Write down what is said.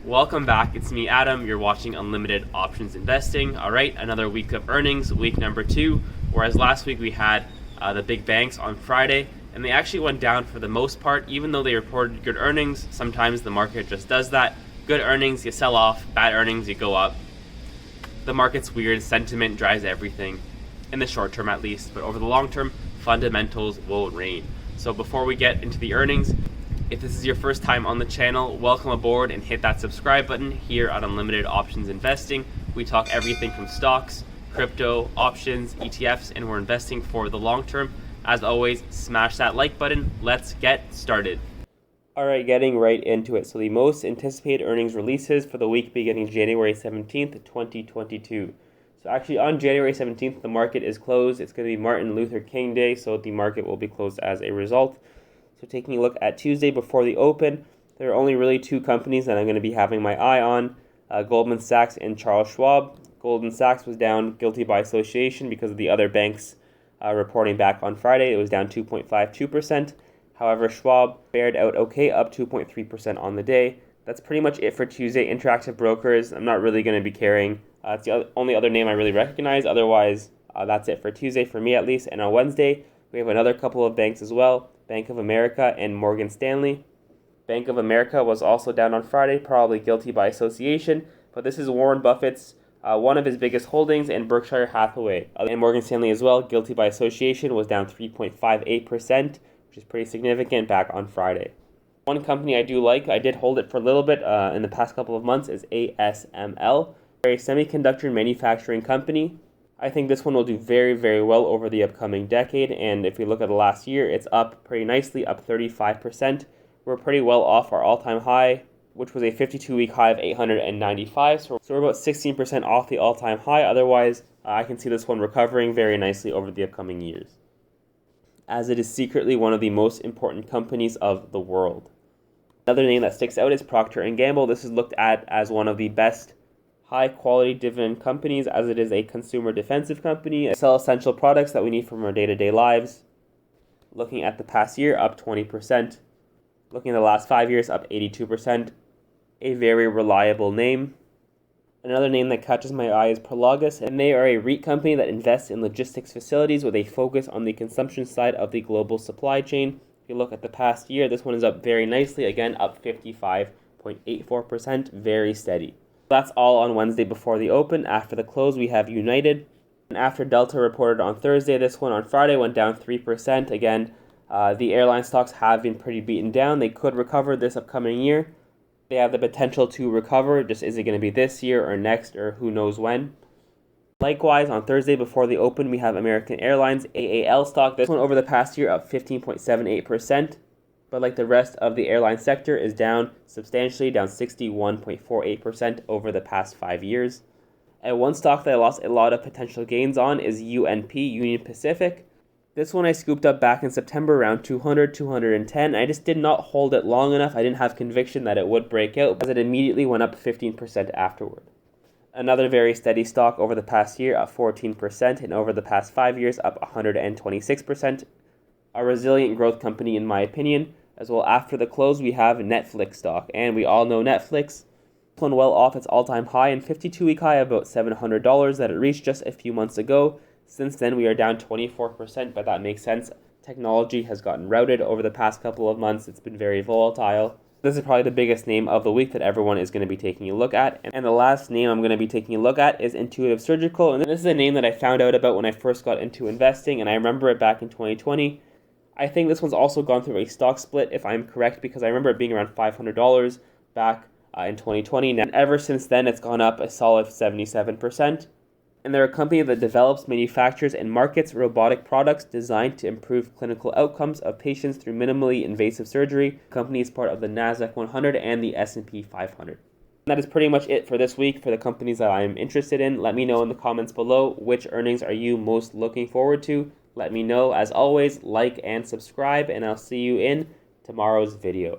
Welcome back. It's me, Adam. You're watching Unlimited Options Investing. All right, another week of earnings, week number 2. Whereas last week we had the big banks on Friday, and they actually went down for the most part, even though they reported good earnings. Sometimes the market just does that. Good earnings, you sell off. Bad earnings, you go up. The market's weird. Sentiment drives everything, in the short term at least. But over the long term, fundamentals will reign. So before we get into the earnings, if this is your first time on the channel, welcome aboard and hit that subscribe button. Here at Unlimited Options Investing, we talk everything from stocks, crypto, options, ETFs, and we're investing for the long term. As always, smash that like button. Let's get started. All right, getting right into it. So the most anticipated earnings releases for the week beginning January 17th, 2022. So actually on January 17th, the market is closed. It's going to be Martin Luther King Day, so the market will be closed as a result. So taking a look at Tuesday before the open, there are only really two companies that I'm going to be having my eye on, Goldman Sachs and Charles Schwab. Goldman Sachs was down guilty by association because of the other banks reporting back on Friday. It was down 2.52%. However, Schwab fared out okay, up 2.3% on the day. That's pretty much it for Tuesday. Interactive Brokers, I'm not really going to be carrying. It's the only other name I really recognize. Otherwise, that's it for Tuesday, for me at least. And on Wednesday, we have another couple of banks as well. Bank of America and Morgan Stanley. Bank of America was also down on Friday, probably guilty by association, but this is Warren Buffett's one of his biggest holdings, and Berkshire Hathaway. And Morgan Stanley as well, guilty by association, was down 3.58%, which is pretty significant back on Friday. One company I do like, I did hold it for a little bit in the past couple of months, is Asml, a semiconductor manufacturing company. I think this one will do very, very well over the upcoming decade, and if we look at the last year, it's up pretty nicely, up 35%. We're pretty well off our all-time high, which was a 52-week high of 895, so we're about 16% off the all-time high. Otherwise, I can see this one recovering very nicely over the upcoming years, as it is secretly one of the most important companies of the world. Another name that sticks out is Procter Gamble. This is looked at as one of the best high-quality dividend companies, as it is a consumer defensive company. They sell essential products that we need from our day-to-day lives. Looking at the past year, up 20%. Looking at the last 5 years, up 82%. A very reliable name. Another name that catches my eye is Prologus, and they are a REIT company that invests in logistics facilities with a focus on the consumption side of the global supply chain. If you look at the past year, this one is up very nicely, again up 55.84%, very steady. That's all on Wednesday before the open. After the close, we have United. And after Delta reported on Thursday, this one on Friday went down 3%. Again, the airline stocks have been pretty beaten down. They could recover this upcoming year. They have the potential to recover. Just is it going to be this year or next or who knows when? Likewise, on Thursday before the open, we have American Airlines, AAL stock. This one over the past year up 15.78%. But like the rest of the airline sector, is down substantially, down 61.48% over the past 5 years. And one stock that I lost a lot of potential gains on is UNP, Union Pacific. This one I scooped up back in September around 200, 210. I just did not hold it long enough. I didn't have conviction that it would break out, as it immediately went up 15% afterward. Another very steady stock over the past year, up 14%, and over the past 5 years, up 126%. A resilient growth company, in my opinion. As well, after the close, we have Netflix stock, and we all know Netflix. This one well off its all-time high and 52-week high of about $700 that it reached just a few months ago. Since then, we are down 24%, but that makes sense. Technology has gotten routed over the past couple of months. It's been very volatile. This is probably the biggest name of the week that everyone is going to be taking a look at. And the last name I'm going to be taking a look at is Intuitive Surgical. And this is a name that I found out about when I first got into investing, and I remember it back in 2020. I think this one's also gone through a stock split, if I'm correct, because I remember it being around $500 back in 2020. And ever since then, it's gone up a solid 77%. And they're a company that develops, manufactures, and markets robotic products designed to improve clinical outcomes of patients through minimally invasive surgery. The company is part of the NASDAQ 100 and the S&P 500. And that is pretty much it for this week for the companies that I'm interested in. Let me know in the comments below which earnings are you most looking forward to. Let me know. As always, like and subscribe, and I'll see you in tomorrow's video.